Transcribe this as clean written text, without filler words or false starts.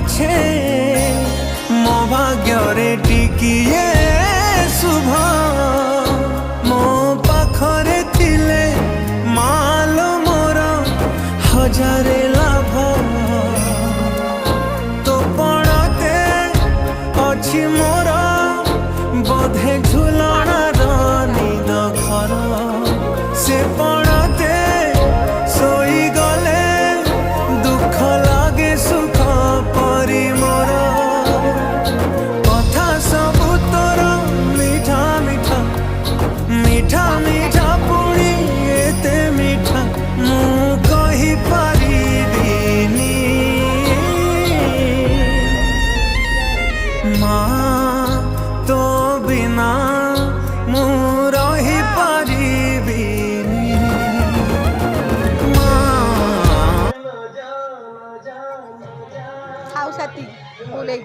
पछे मो भाग्य टिकिए शुभ मो पाखरे थिले मालो मोर हजारे लाभ तो पड़ते अच्छी मोर बोधे झुलणार निद घर से पड़ते सोई गले दुख लागे सुख परी मोर कथा सबु तोर मीठा मीठा मीठा मीठा पुणी एते मीठा मु कहि पारिबिनी माँ तो बिना मु रही पारिबिनी खाऊ साथी बोले